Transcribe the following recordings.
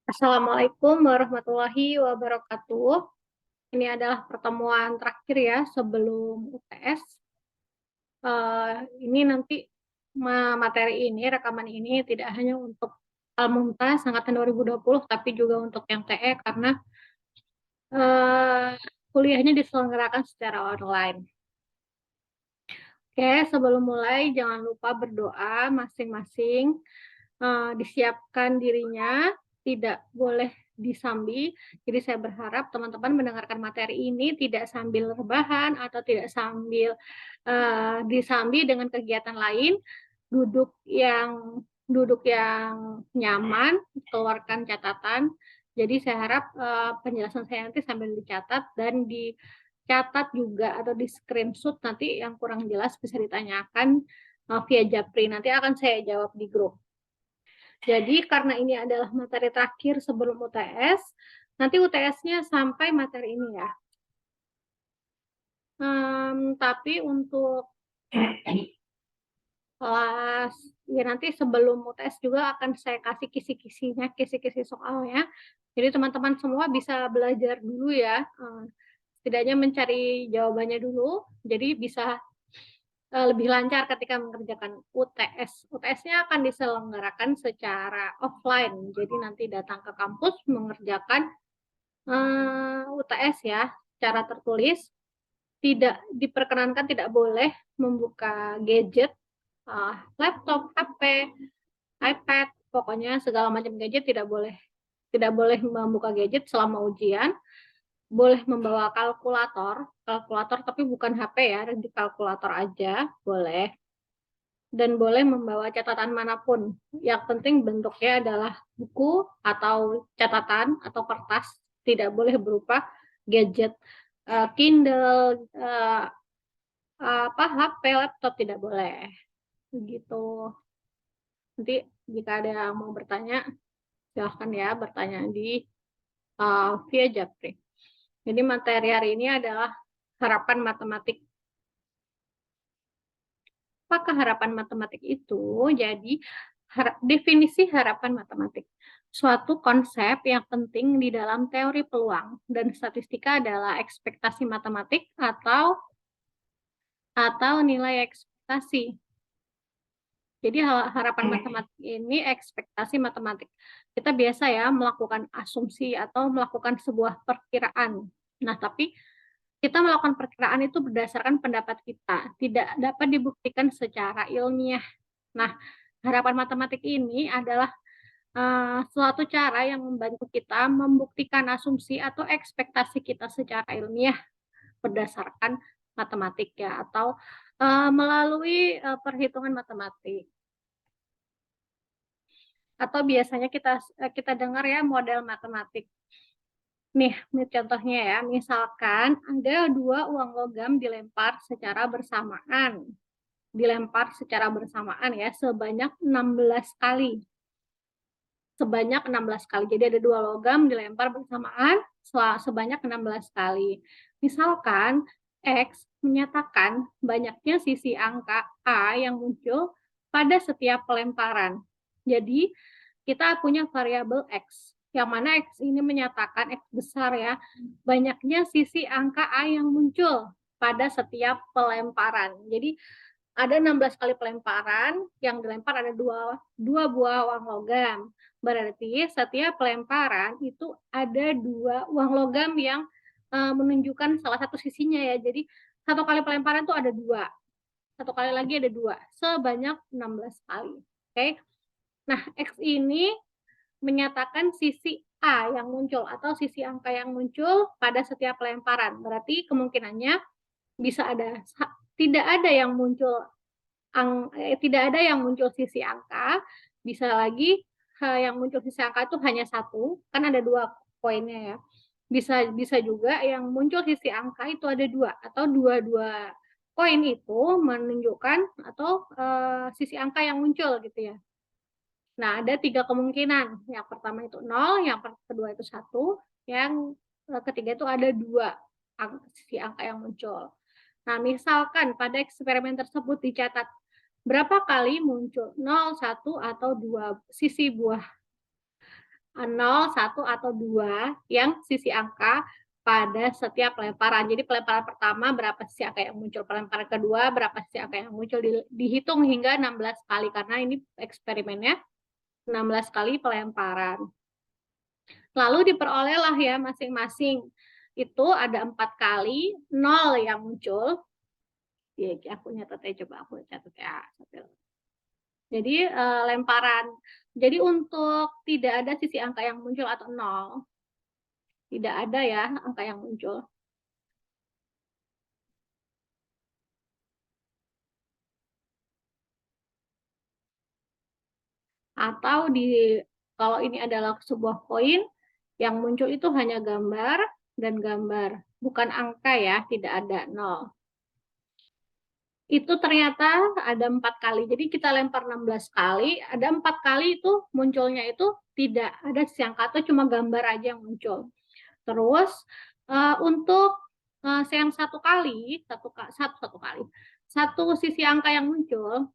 Assalamualaikum warahmatullahi wabarakatuh. Ini adalah pertemuan terakhir ya sebelum UTS. Ini nanti materi ini, rekaman ini tidak hanya untuk Al-Mumtaz angkatan 2020, tapi juga untuk yang TE karena kuliahnya diselenggarakan secara online. Oke, sebelum mulai jangan lupa berdoa masing-masing, disiapkan dirinya, tidak boleh disambi. Jadi saya berharap teman-teman mendengarkan materi ini tidak sambil rebahan atau tidak sambil disambi dengan kegiatan lain. Duduk yang nyaman, keluarkan catatan. Jadi saya harap penjelasan saya nanti sambil dicatat dan dicatat juga atau di screenshot, nanti yang kurang jelas bisa ditanyakan via Japri. Nanti akan saya jawab di grup. Jadi karena ini adalah materi terakhir sebelum UTS, nanti UTS-nya sampai materi ini ya. Tapi untuk kelas, ya nanti sebelum UTS juga akan saya kasih kisi-kisinya, kisi-kisi soalnya. Jadi teman-teman semua bisa belajar dulu ya, setidaknya mencari jawabannya dulu, jadi bisa lebih lancar ketika mengerjakan UTS. UTS-nya akan diselenggarakan secara offline, jadi nanti datang ke kampus mengerjakan UTS ya, secara tertulis. Tidak diperkenankan, tidak boleh membuka gadget, laptop, HP, iPad, pokoknya segala macam gadget tidak boleh membuka gadget selama ujian. Boleh membawa kalkulator tapi bukan HP ya, di kalkulator aja boleh. Dan boleh membawa catatan manapun. Yang penting bentuknya adalah buku atau catatan atau kertas, tidak boleh berupa gadget, Kindle, HP, laptop tidak boleh. Begitu. Nanti jika ada yang mau bertanya, silahkan ya bertanya di via Japri. Jadi materi hari ini adalah harapan matematik. Apakah harapan matematik itu? Jadi definisi harapan matematik. Suatu konsep yang penting di dalam teori peluang dan statistika adalah ekspektasi matematik atau nilai ekspektasi. Jadi harapan matematik ini ekspektasi matematik. Kita biasa ya melakukan asumsi atau melakukan sebuah perkiraan. Nah, tapi kita melakukan perkiraan itu berdasarkan pendapat kita, tidak dapat dibuktikan secara ilmiah. Nah, harapan matematik ini adalah suatu cara yang membantu kita membuktikan asumsi atau ekspektasi kita secara ilmiah berdasarkan matematik ya, atau melalui perhitungan matematik. Atau biasanya kita dengar ya model matematik. Nih contohnya ya, misalkan ada dua uang logam dilempar secara bersamaan. Ya, sebanyak 16 kali. Jadi ada dua logam dilempar bersamaan sebanyak 16 kali. Misalkan X menyatakan banyaknya sisi angka A yang muncul pada setiap pelemparan. Jadi kita punya variabel X, yang mana X ini menyatakan, X besar ya, banyaknya sisi angka A yang muncul pada setiap pelemparan. Jadi ada 16 kali pelemparan, yang dilempar ada dua buah uang logam. Berarti setiap pelemparan itu ada dua uang logam yang menunjukkan salah satu sisinya ya. Jadi satu kali pelemparan itu ada dua. Satu kali lagi ada dua. Sebanyak 16 kali. Oke. Nah, X ini menyatakan sisi A yang muncul atau sisi angka yang muncul pada setiap pelemparan. Berarti kemungkinannya bisa ada tidak ada yang muncul sisi angka, bisa lagi yang muncul sisi angka itu hanya satu, kan ada dua poinnya ya. Bisa juga yang muncul sisi angka itu ada dua, atau dua poin itu menunjukkan atau sisi angka yang muncul gitu ya. Nah, ada tiga kemungkinan. Yang pertama itu 0, yang kedua itu 1, yang ketiga itu ada dua sisi angka yang muncul. Nah, misalkan pada eksperimen tersebut dicatat berapa kali muncul 0, 1, atau 2 sisi buah 0, 1, atau 2 yang sisi angka pada setiap pelemparan. Jadi pelemparan pertama berapa sisi angka yang muncul, pelemparan kedua berapa sisi angka yang muncul, dihitung hingga 16 kali karena ini eksperimennya 16 kali pelemparan. Lalu diperolehlah ya masing-masing. Itu ada 4 kali 0 yang muncul. Ya, aku nyatet ya, coba aku catat ya. Jadi lemparan. Jadi untuk tidak ada sisi angka yang muncul atau 0, tidak ada ya angka yang muncul. Atau kalau ini adalah sebuah koin, yang muncul itu hanya gambar dan gambar, bukan angka ya, tidak ada 0. Itu ternyata ada 4 kali. Jadi kita lempar 16 kali, ada 4 kali itu munculnya itu tidak ada sisi angka atau cuma gambar aja yang muncul. Terus untuk yang satu kali, satu sisi angka yang muncul,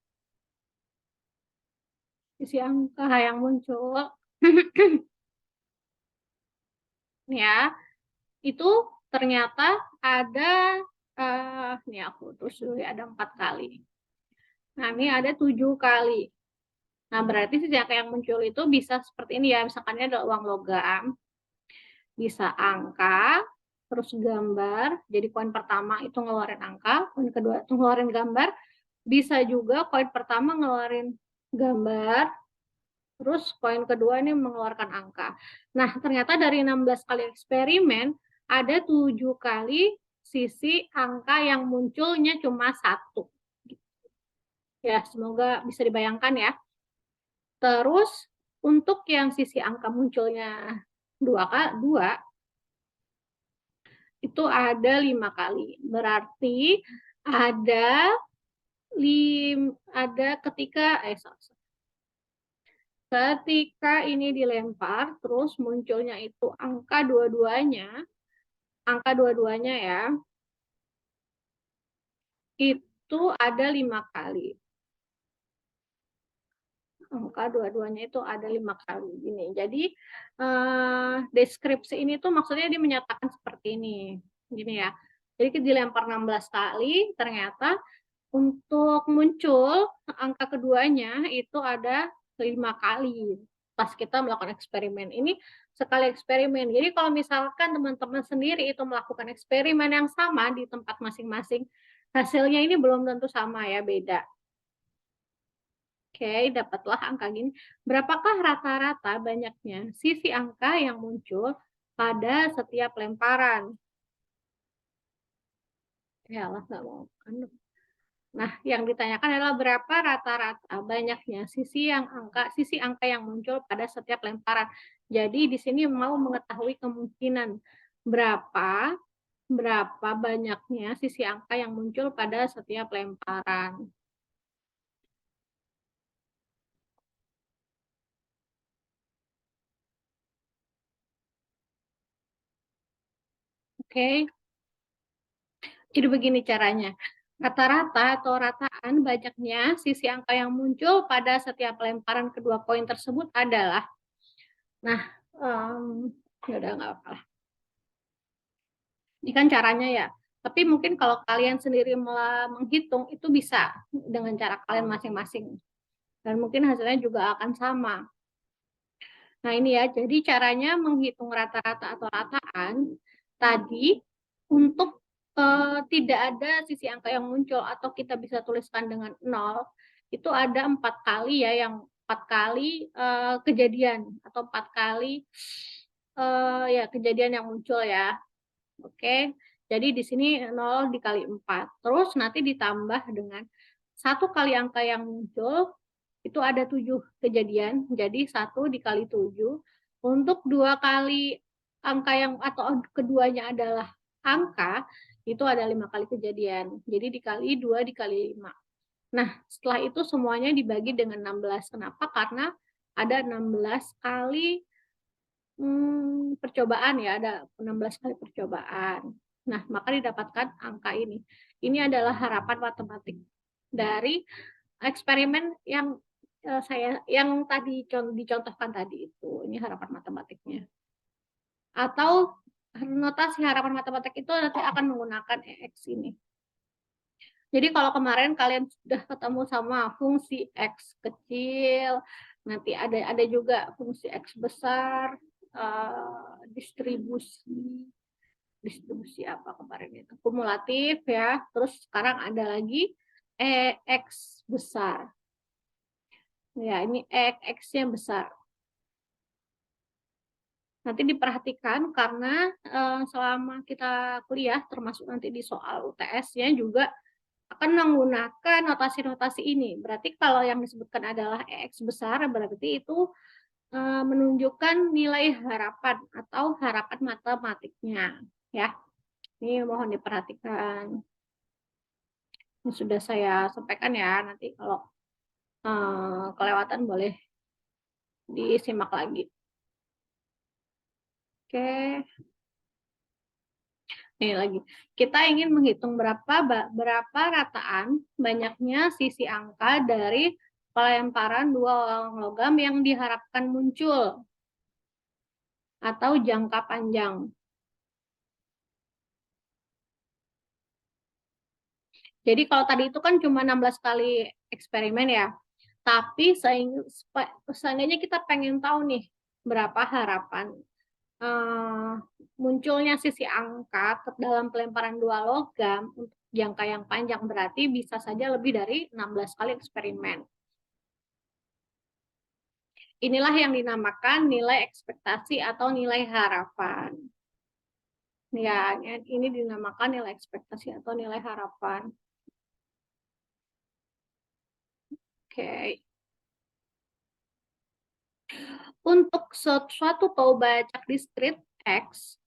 sisi angka yang muncul ya, itu ternyata ada nih aku terus dulu ya, ada 4 kali. Nah, ini ada 7 kali. Nah, berarti sisi angka yang muncul itu bisa seperti ini ya, misalkan ini adalah uang logam, bisa angka, terus gambar, jadi koin pertama itu ngeluarin angka, koin kedua itu ngeluarin gambar, bisa juga koin pertama ngeluarin gambar, terus koin kedua ini mengeluarkan angka. Nah, ternyata dari 16 kali eksperimen, ada 7 kali sisi angka yang munculnya cuma 1. Ya, semoga bisa dibayangkan ya. Terus, untuk yang sisi angka munculnya 2, itu ada 5 kali. Berarti ada ketika ini dilempar, terus munculnya itu angka dua-duanya ya, itu ada 5 kali. Angka dua-duanya itu ada 5 kali. Gini. Jadi, deskripsi ini tuh maksudnya dia menyatakan seperti ini. Gini ya. Jadi dilempar 16 kali, ternyata untuk muncul angka keduanya itu ada 5 kali pas kita melakukan eksperimen. Ini sekali eksperimen. Jadi kalau misalkan teman-teman sendiri itu melakukan eksperimen yang sama di tempat masing-masing, hasilnya ini belum tentu sama ya, beda. Oke, dapatlah angka gini. Berapakah rata-rata banyaknya sisi angka yang muncul pada setiap lemparan? Ya Allah, nggak mau. Nah, yang ditanyakan adalah berapa rata-rata banyaknya sisi angka yang muncul pada setiap lemparan. Jadi di sini mau mengetahui kemungkinan berapa berapa banyaknya sisi angka yang muncul pada setiap lemparan. Oke. Jadi begini caranya. Rata-rata atau rataan banyaknya sisi angka yang muncul pada setiap lemparan kedua koin tersebut adalah, nah, ya udah nggak apa-apa. Ini kan caranya ya. Tapi mungkin kalau kalian sendiri menghitung itu bisa dengan cara kalian masing-masing. Dan mungkin hasilnya juga akan sama. Nah ini ya, jadi caranya menghitung rata-rata atau rataan tadi untuk tidak ada sisi angka yang muncul atau kita bisa tuliskan dengan 0, itu ada 4 kali ya, yang 4 kali kejadian atau 4 kali ya kejadian yang muncul ya. Oke, jadi di sini 0 dikali 4. Terus nanti ditambah dengan 1 kali angka yang muncul, itu ada 7 kejadian, jadi 1 dikali 7. Untuk 2 kali angka yang atau keduanya adalah angka, itu ada 5 kali kejadian. Jadi dikali 2 dikali 5. Nah, setelah itu semuanya dibagi dengan 16. Kenapa? Karena ada 16 kali percobaan ya, ada 16 kali percobaan. Nah, maka didapatkan angka ini. Ini adalah harapan matematik dari eksperimen yang tadi dicontohkan tadi itu. ini harapan matematiknya. Atau notasi harapan matematik itu nanti akan menggunakan EX ini. Jadi kalau kemarin kalian sudah ketemu sama fungsi X kecil, nanti ada juga fungsi X besar, distribusi apa kemarin itu? Kumulatif ya, terus sekarang ada lagi EX besar. Ya, ini X-nya besar. Nanti diperhatikan karena selama kita kuliah, termasuk nanti di soal UTS-nya juga akan menggunakan notasi-notasi ini. Berarti kalau yang disebutkan adalah EX besar, berarti itu menunjukkan nilai harapan atau harapan matematiknya. Ya, ini mohon diperhatikan. Ini sudah saya sampaikan ya, nanti kalau kelewatan boleh disimak lagi. Oke. Ini lagi. Kita ingin menghitung berapa rataan banyaknya sisi angka dari pelemparan dua logam yang diharapkan muncul atau jangka panjang. Jadi kalau tadi itu kan cuma 16 kali eksperimen ya. Tapi seandainya kita pengen tahu nih berapa harapan munculnya sisi angka dalam pelemparan dua logam untuk jangka yang panjang, berarti bisa saja lebih dari 16 kali eksperimen. Inilah yang dinamakan nilai ekspektasi atau nilai harapan. Ya, ini dinamakan nilai ekspektasi atau nilai harapan. Oke. Untuk suatu paubah-acak diskrit X,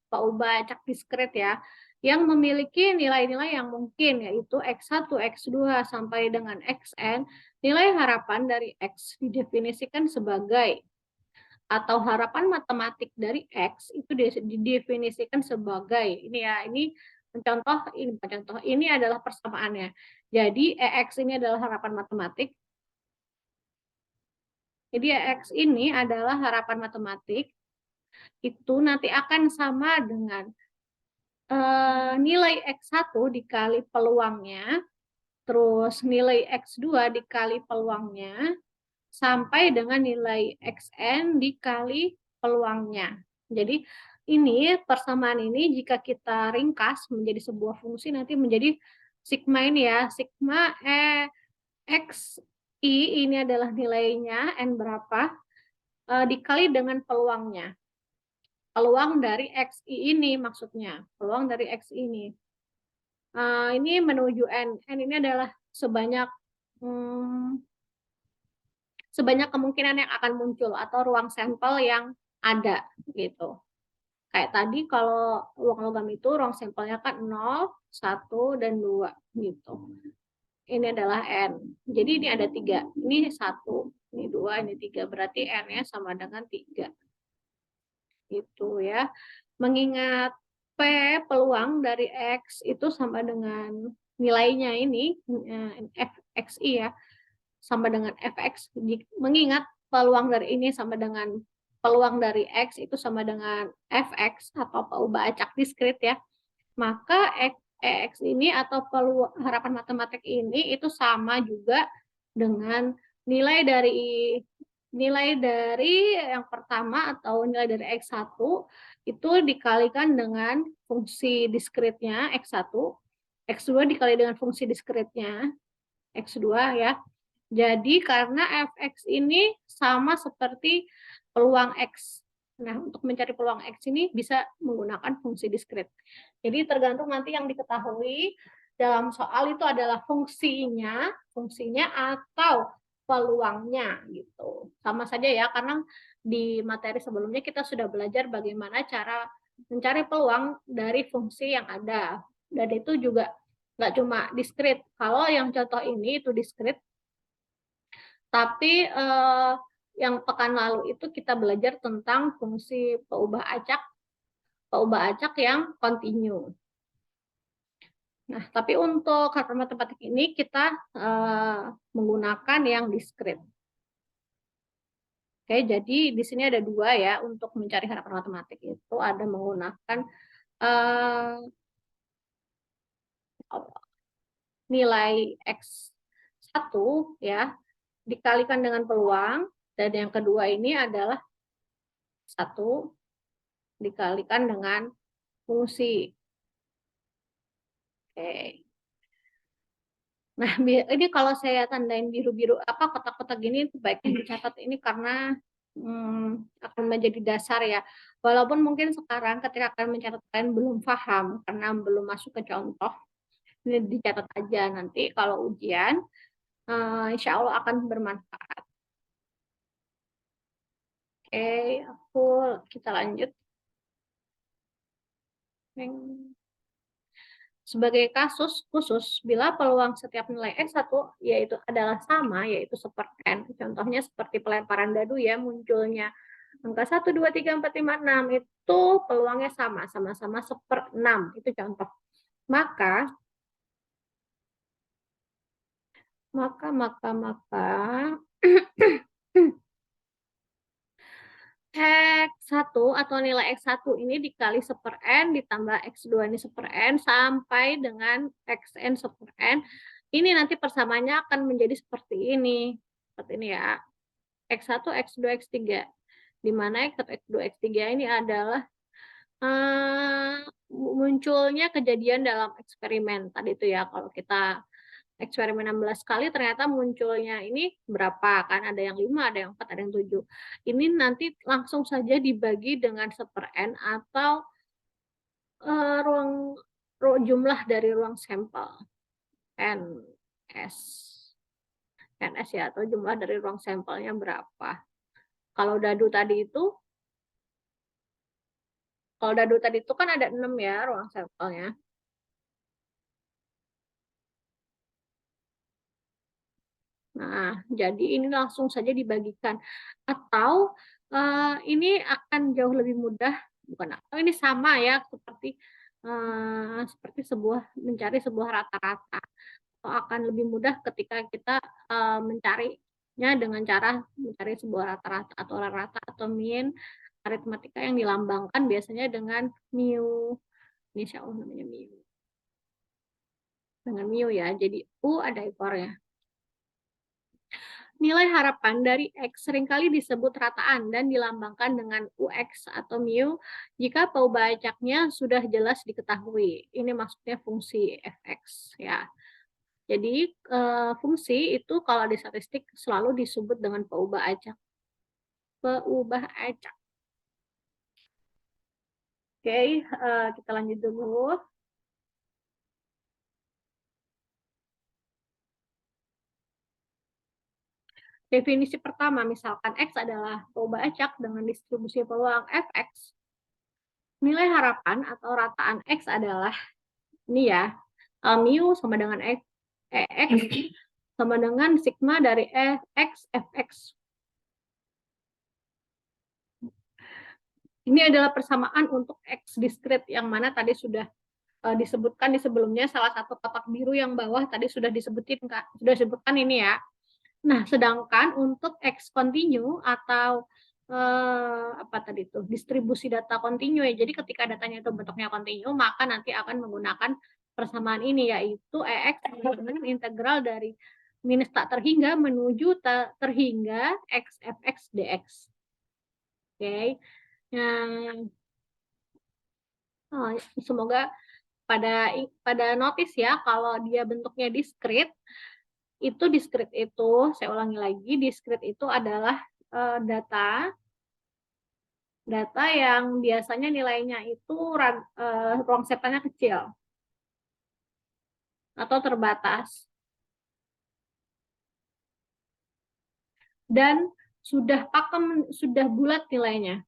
paubah-acak diskrit ya, yang memiliki nilai-nilai yang mungkin, yaitu X1, X2, sampai dengan Xn, nilai harapan dari X didefinisikan sebagai, atau harapan matematik dari X itu didefinisikan sebagai, ini ya, ini adalah persamaannya. Jadi EX ini adalah harapan matematik. Jadi EX ini adalah harapan matematik, itu nanti akan sama dengan nilai X1 dikali peluangnya, terus nilai X2 dikali peluangnya, sampai dengan nilai Xn dikali peluangnya. Jadi ini persamaan ini jika kita ringkas menjadi sebuah fungsi nanti menjadi sigma ini ya, sigma XI ini adalah nilainya N berapa, dikali dengan peluangnya. Peluang dari XI ini maksudnya, peluang dari X ini. Ini menuju N. N ini adalah sebanyak kemungkinan yang akan muncul atau ruang sampel yang ada gitu. Kayak tadi kalau ruang logam itu ruang sampelnya kan 0, 1, dan 2 gitu. Ini adalah N. Jadi ini ada 3. Ini 1, ini 2, ini 3. Berarti N-nya sama dengan 3. Gitu ya. Mengingat P peluang dari X itu sama dengan nilainya ini, Fxi ya, sama dengan Fx. Mengingat peluang dari ini sama dengan peluang dari X itu sama dengan Fx atau paubah acak diskrit ya, maka X ini atau harapan matematik ini itu sama juga dengan nilai dari yang pertama atau nilai dari X1 itu dikalikan dengan fungsi diskritnya X1, X2 dikali dengan fungsi diskritnya X2 ya. Jadi karena Fx ini sama seperti peluang X. Nah, untuk mencari peluang X ini bisa menggunakan fungsi diskrit. Jadi tergantung nanti yang diketahui dalam soal itu adalah fungsinya atau peluangnya gitu. Sama saja ya, karena di materi sebelumnya kita sudah belajar bagaimana cara mencari peluang dari fungsi yang ada. Dan itu juga nggak cuma diskrit. Kalau yang contoh ini itu diskrit, tapi yang pekan lalu itu kita belajar tentang fungsi paubah acak yang kontinu. Nah, tapi untuk harapan matematik ini kita menggunakan yang diskrit. Oke, jadi di sini ada dua ya untuk mencari harapan matematik itu ada menggunakan eh, nilai X1 ya dikalikan dengan peluang, dan yang kedua ini adalah 1 dikalikan dengan fungsi. Oke. Nah, ini kalau saya tandain biru-biru apa kotak-kotak gini baiknya dicatat ini karena akan menjadi dasar ya. Walaupun mungkin sekarang ketika kalian mencatat kalian belum paham karena belum masuk ke contoh, ini dicatat aja nanti kalau ujian insya Allah akan bermanfaat. Oke, kita lanjut. Sebagai kasus khusus, bila peluang setiap nilai X1 yaitu adalah sama, yaitu seperti contohnya seperti pelemparan dadu ya, munculnya angka 1, 2, 3, 4, 5, 6, itu peluangnya sama, sama-sama 1/6, itu contoh. Maka X1 atau nilai X1 ini dikali 1/n ditambah X2 ini 1/n sampai dengan Xn 1/n. Ini nanti persamaannya akan menjadi seperti ini. Seperti ini ya. X1, X2, X3. Di mana X1, X2, X3 ini adalah munculnya kejadian dalam eksperimen. Tadi itu ya, kalau kita eksperimen 16 kali ternyata munculnya ini berapa kan, ada yang 5, ada yang 4, ada yang 7. Ini nanti langsung saja dibagi dengan 1/n atau jumlah dari ruang sampel NS ya, atau jumlah dari ruang sampelnya berapa. Kalau dadu tadi itu kan ada 6 ya ruang sampelnya. Nah, jadi ini langsung saja dibagikan. Atau ini akan jauh lebih mudah, bukan atau ini sama ya seperti mencari sebuah rata-rata. Atau akan lebih mudah ketika kita mencarinya dengan cara mencari sebuah rata-rata atau rata atau mean aritmatika yang dilambangkan biasanya dengan mu. Ini insya Allah namanya mu. Dengan mu ya. Jadi U ada ekornya. Nilai harapan dari X seringkali disebut rataan dan dilambangkan dengan UX atau mu jika peubacaknya sudah jelas diketahui. Ini maksudnya fungsi fx ya. Jadi fungsi itu kalau di statistik selalu disebut dengan peubah acak. Peubah acak. Oke, kita lanjut dulu. Definisi pertama, misalkan X adalah peubah acak dengan distribusi peluang Fx. Nilai harapan atau rataan X adalah, ini ya, mu sama dengan X sama dengan sigma dari X Fx. Ini adalah persamaan untuk X diskrit yang mana tadi sudah disebutkan di sebelumnya, salah satu kotak biru yang bawah tadi sudah disebutkan ini ya. Nah, sedangkan untuk X continue atau apa tadi itu distribusi data kontinu ya. Jadi ketika datanya itu bentuknya kontinu, maka nanti akan menggunakan persamaan ini yaitu EX dengan integral dari minus tak terhingga menuju tak terhingga X Fx dx. Oke. Nah, semoga pada notice ya kalau dia bentuknya diskrit, saya ulangi lagi, diskrit itu adalah data yang biasanya nilainya itu ruang sampelnya kecil atau terbatas dan sudah bulat nilainya.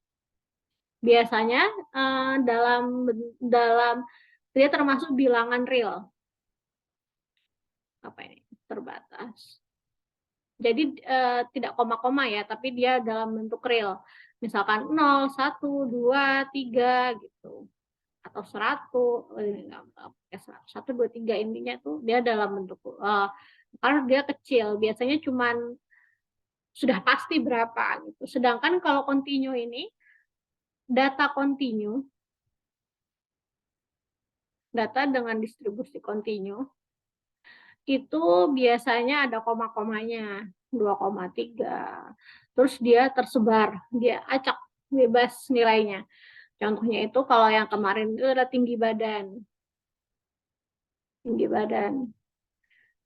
Biasanya dalam dia termasuk bilangan real. Apa ini? Terbatas. Jadi tidak koma-koma ya, tapi dia dalam bentuk real. Misalkan 0, 1, 2, 3 gitu. Atau 1, 2, 3 intinya tuh dia dalam bentuk karena dia kecil, biasanya cuman sudah pasti berapa gitu. Sedangkan kalau kontinu ini, data kontinu, data dengan distribusi kontinu, itu biasanya ada koma-komanya, 2,3. Terus dia tersebar, dia acak, bebas nilainya. Contohnya itu kalau yang kemarin itu ada tinggi badan. Tinggi badan.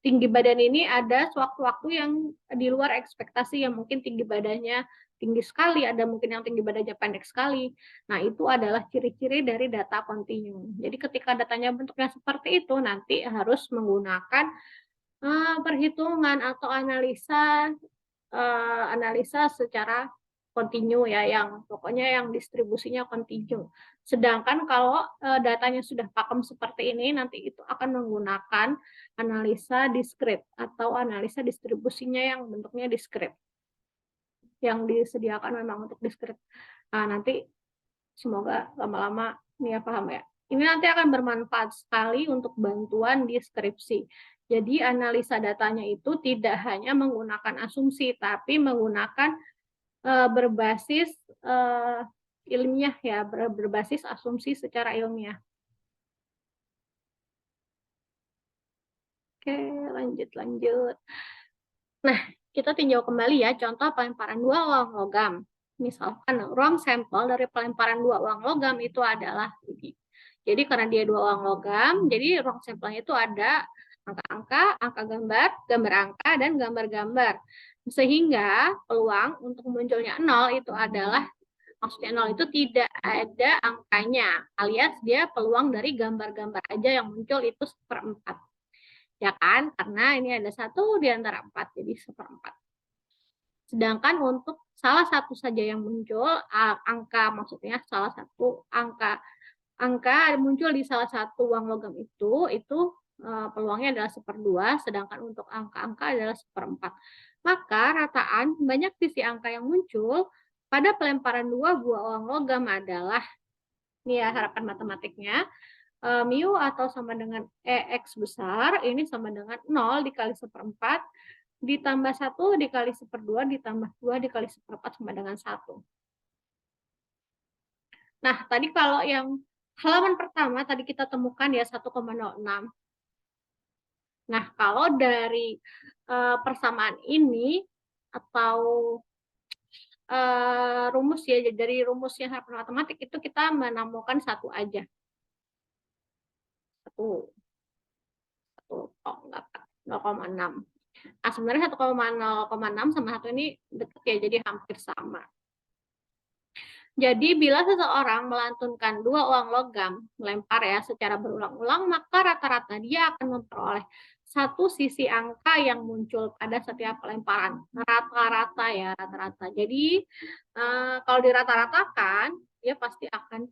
Tinggi badan ini ada sewaktu-waktu yang di luar ekspektasi, yang mungkin tinggi badannya tinggi sekali, ada mungkin yang tinggi badannya pendek sekali. Nah, itu adalah ciri-ciri dari data kontinu. Jadi ketika datanya bentuknya seperti itu, nanti harus menggunakan perhitungan atau analisa secara kontinu ya, yang pokoknya yang distribusinya kontinu. Sedangkan kalau datanya sudah pakem seperti ini, nanti itu akan menggunakan analisa diskrit atau analisa distribusinya yang bentuknya diskrit, yang disediakan memang untuk diskrit. Nah, nanti semoga lama-lama Nia paham ya. Ini nanti akan bermanfaat sekali untuk bantuan di skripsi. Jadi analisa datanya itu tidak hanya menggunakan asumsi, tapi menggunakan berbasis ilmiah ya, berbasis asumsi secara ilmiah. Oke, lanjut. Nah, kita tinjau kembali ya contoh pelemparan 2 uang logam. Misalkan ruang sampel dari pelemparan 2 uang logam itu adalah ini. Jadi karena dia 2 uang logam, jadi ruang sampelnya itu ada angka-angka, angka gambar, gambar angka, dan gambar-gambar. Sehingga peluang untuk munculnya 0 itu adalah, maksudnya 0 itu tidak ada angkanya, alias dia peluang dari gambar-gambar aja yang muncul itu 1/4. Ya kan? Karena ini ada 1 di antara 4, jadi 1/4. Sedangkan untuk salah satu saja yang muncul, angka maksudnya salah satu angka muncul di salah satu uang logam itu peluangnya adalah 1/2, sedangkan untuk angka-angka adalah 1/4. Maka rataan banyak sisi angka yang muncul pada pelemparan 2 buah uang logam adalah, ini ya harapan matematiknya, mu atau sama dengan EX besar, ini sama dengan 0 dikali 1/4, ditambah 1 dikali 1/2, ditambah 2 dikali 1/4 sama dengan 1. Nah, tadi kalau yang halaman pertama tadi kita temukan ya 1,06. Nah, kalau dari persamaan ini atau rumus ya, dari rumusnya harapan matematik itu kita menemukan satu aja. Satu, oh enggak, 0,6. Nah, sebenarnya 1,0,6 sama 1 ini dekat ya, jadi hampir sama. Jadi bila seseorang melantunkan 2 uang logam, melempar ya secara berulang-ulang, maka rata-rata dia akan memperoleh satu sisi angka yang muncul pada setiap pelemparan. Rata-rata ya, rata-rata. Jadi kalau dirata-ratakan, dia pasti akan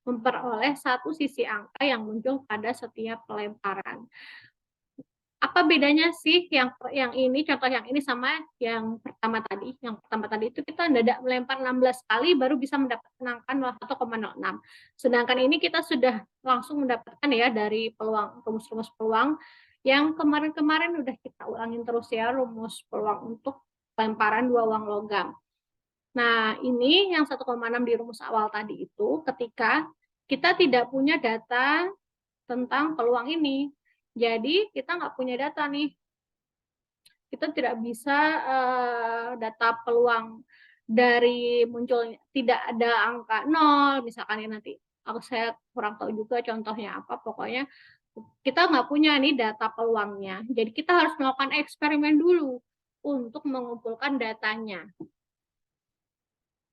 memperoleh satu sisi angka yang muncul pada setiap pelemparan. Apa bedanya sih yang ini, contoh yang ini sama yang pertama tadi? Yang pertama tadi itu kita mendadak melempar 16 kali baru bisa mendapatkan angka 1,06. Sedangkan ini kita sudah langsung mendapatkan ya dari peluang, rumus-rumus peluang yang kemarin-kemarin udah kita ulangin terus ya, rumus peluang untuk pelemparan 2 uang logam. Nah, ini yang 1,6 di rumus awal tadi itu ketika kita tidak punya data tentang peluang ini. Jadi kita nggak punya data nih. Kita tidak bisa data peluang dari munculnya tidak ada angka 0, misalkan ya nanti saya kurang tahu juga contohnya apa, pokoknya kita nggak punya nih data peluangnya. Jadi kita harus melakukan eksperimen dulu untuk mengumpulkan datanya.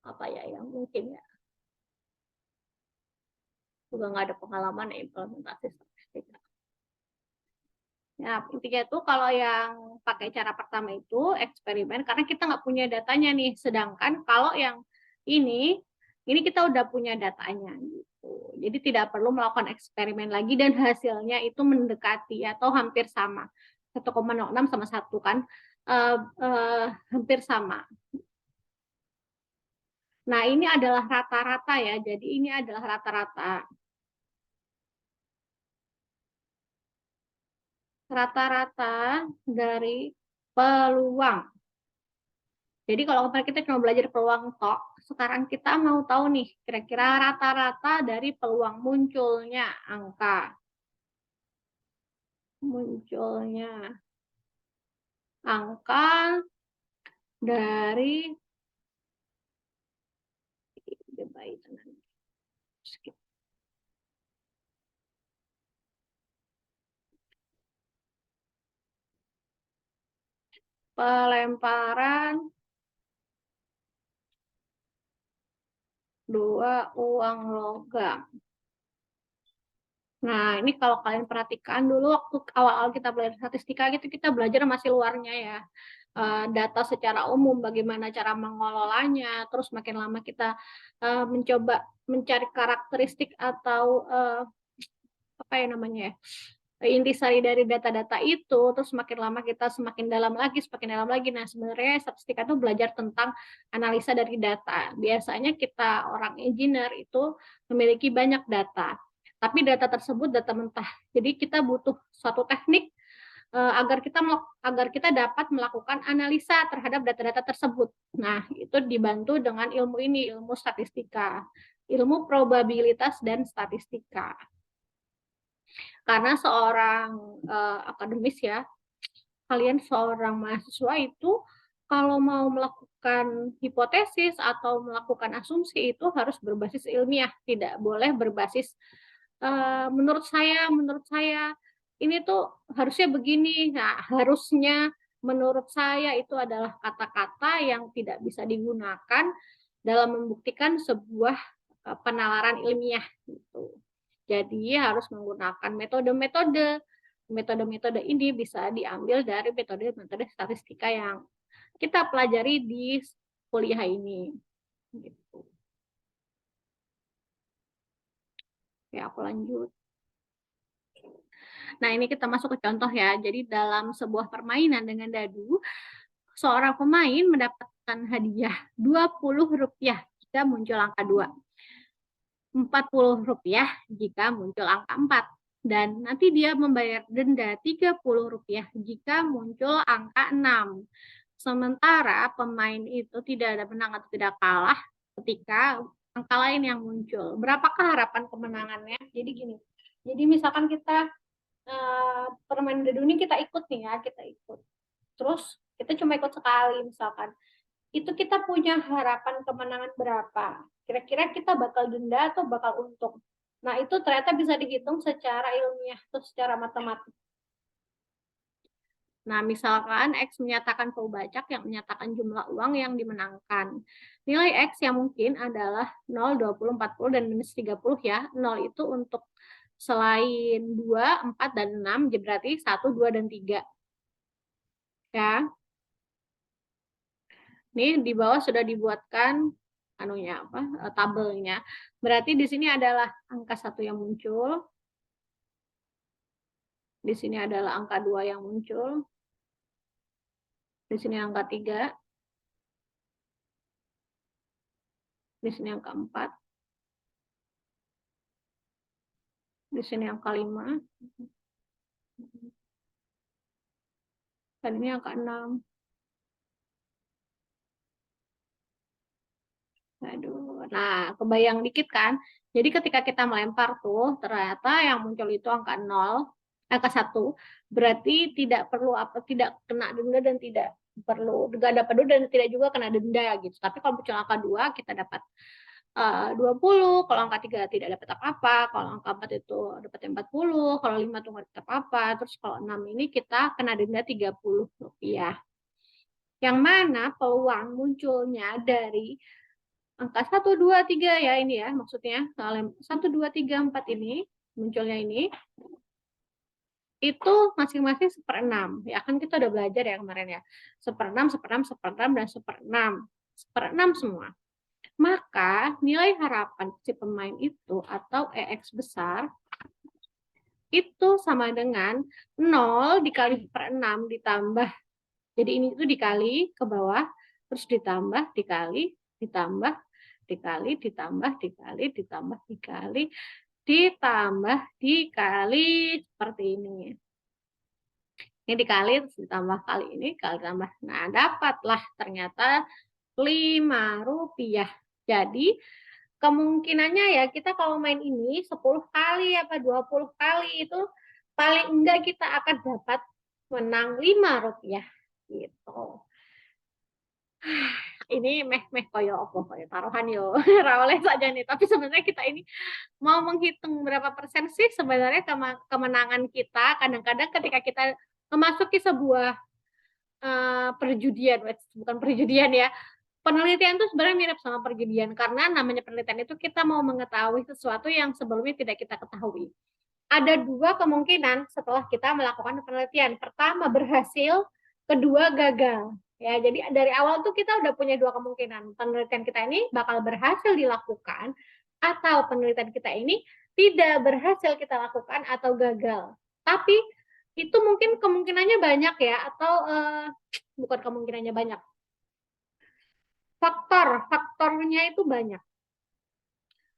Apa ya yang mungkin ya, juga nggak ada pengalaman ya implementasi statistik. Ya, intinya itu kalau yang pakai cara pertama itu eksperimen, karena kita nggak punya datanya nih. Sedangkan kalau yang ini kita udah punya datanya gitu. Jadi tidak perlu melakukan eksperimen lagi dan hasilnya itu mendekati atau hampir sama. 1,06 sama 1 kan hampir sama. Nah, ini adalah rata-rata ya. Jadi ini adalah rata-rata. Rata-rata dari peluang. Jadi kalau kemarin kita cuma belajar peluang tok, sekarang kita mau tahu nih kira-kira rata-rata dari peluang munculnya angka. Munculnya angka dari pelemparan 2 uang logam. Nah, ini kalau kalian perhatikan dulu waktu awal-awal kita belajar statistika gitu, kita belajar masih luarnya ya. Data secara umum, bagaimana cara mengelolanya, terus makin lama kita mencoba mencari karakteristik atau apa ya namanya ya, intisari dari data-data itu, terus semakin lama kita semakin dalam lagi, semakin dalam lagi. Nah, sebenarnya statistika itu belajar tentang analisa dari data. Biasanya kita orang engineer itu memiliki banyak data, tapi data tersebut data mentah. Jadi kita butuh suatu teknik agar kita dapat melakukan analisa terhadap data-data tersebut. Nah, itu dibantu dengan ilmu ini, ilmu statistika, ilmu probabilitas dan statistika. Karena seorang akademis ya, kalian seorang mahasiswa itu kalau mau melakukan hipotesis atau melakukan asumsi itu harus berbasis ilmiah, tidak boleh berbasis menurut saya ini tuh harusnya begini. Nah, harusnya menurut saya itu adalah kata-kata yang tidak bisa digunakan dalam membuktikan sebuah penalaran ilmiah gitu. Jadi harus menggunakan metode-metode. Metode-metode ini bisa diambil dari metode-metode statistika yang kita pelajari di kuliah ini. Gitu. Oke, aku lanjut. Nah, ini kita masuk ke contoh ya. Jadi dalam sebuah permainan dengan dadu, seorang pemain mendapatkan hadiah Rp20 jika muncul angka 2. Rp40 jika muncul angka 4. Dan nanti dia membayar denda Rp30 jika muncul angka 6. Sementara pemain itu tidak ada menang atau tidak kalah ketika angka lain yang muncul. Berapakah harapan kemenangannya? Jadi gini, jadi misalkan kita permainan dadu ini kita ikut nih ya, kita ikut. Terus kita cuma ikut sekali misalkan. Itu kita punya harapan kemenangan berapa? Kira-kira kita bakal denda atau bakal untung? Nah, itu ternyata bisa dihitung secara ilmiah atau secara matematik. Nah, misalkan X menyatakan pembajak yang menyatakan jumlah uang yang dimenangkan. Nilai X yang mungkin adalah 0, 20, 40, dan minus 30 ya. 0 itu untuk selain 2, 4, dan 6, berarti 1, 2, dan 3. Ya. Ini di bawah sudah dibuatkan anunya apa tabelnya. Berarti di sini adalah angka 1 yang muncul. Di sini adalah angka 2 yang muncul. Di sini angka 3. Di sini angka 4. Di sini angka 5. Dan ini angka 6. Aduh. Nah, kebayang dikit kan? Jadi ketika kita melempar tuh, ternyata yang muncul itu angka 0, angka 1, berarti tidak perlu tidak kena denda dan tidak perlu enggak dapat denda dan tidak juga kena denda gitu. Tapi kalau muncul angka 2 kita dapat 20, kalau angka 3 tidak dapat apa-apa, kalau angka 4 itu dapat 40, kalau 5 tuh nggak dapat apa-apa, terus kalau 6 ini kita kena denda Rp30. Yang mana peluang munculnya dari angka 1, 2, 3 ya ini ya maksudnya. 1, 2, 3, 4 ini munculnya ini itu masing-masing 1/6. Ya kan kita udah belajar ya kemarin ya. 1/6, 1/6, 1/6, dan 1/6. 1/6 semua. Maka nilai harapan si pemain itu atau EX besar itu sama dengan 0 dikali 1/6 ditambah. Jadi ini itu dikali ke bawah, terus ditambah, dikali, ditambah, dikali, ditambah, dikali, ditambah, dikali, ditambah, dikali, seperti ini. Ini dikali, terus ditambah kali ini, kali tambah. Nah, dapatlah ternyata Rp5. Jadi, kemungkinannya ya kita kalau main ini 10 kali apa 20 kali itu paling enggak kita akan dapat menang Rp5 gitu. Ini meh koyo opo koyo taruhan yo rawleh saja nih. Tapi sebenarnya kita ini mau menghitung berapa persen sih sebenarnya kemenangan kita. Kadang-kadang ketika kita memasuki sebuah perjudian, bukan perjudian ya. Penelitian itu sebenarnya mirip sama perjudian karena namanya penelitian itu kita mau mengetahui sesuatu yang sebelumnya tidak kita ketahui. Ada dua kemungkinan setelah kita melakukan penelitian. Pertama berhasil, kedua gagal. Ya, jadi dari awal tuh kita udah punya dua kemungkinan. Penelitian kita ini bakal berhasil dilakukan atau penelitian kita ini tidak berhasil kita lakukan atau gagal. Tapi itu mungkin kemungkinannya banyak ya atau bukan kemungkinannya banyak. Faktornya itu banyak.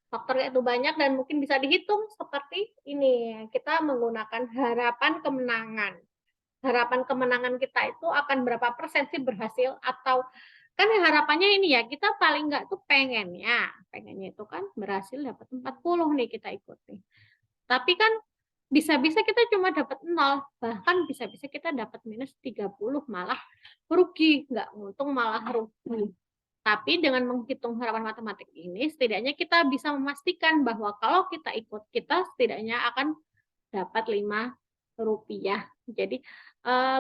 Faktornya itu banyak dan mungkin bisa dihitung seperti ini. Kita menggunakan harapan kemenangan. Harapan kemenangan kita itu akan berapa persen sih berhasil atau kan harapannya ini ya kita paling nggak tuh pengennya itu kan berhasil dapat 40 nih kita ikuti. Tapi kan bisa-bisa kita cuma dapat 0, bahkan bisa-bisa kita dapat minus 30 malah rugi, nggak untung malah rugi. Tapi dengan menghitung harapan matematik ini, setidaknya kita bisa memastikan bahwa kalau kita ikut, kita setidaknya akan dapat Rp5. Jadi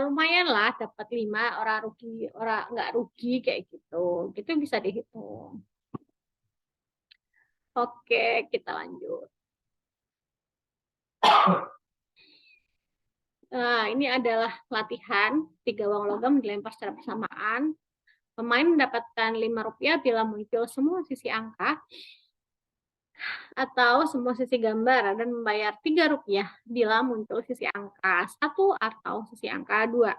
lumayan lah dapat 5, orang rugi, orang nggak rugi kayak gitu. Gitu bisa dihitung. Oke, kita lanjut. Nah, ini adalah latihan 3 uang logam dilempar secara bersamaan. Pemain mendapatkan Rp5 bila muncul semua sisi angka atau semua sisi gambar dan membayar Rp3 bila muncul sisi angka 1 atau sisi angka 2.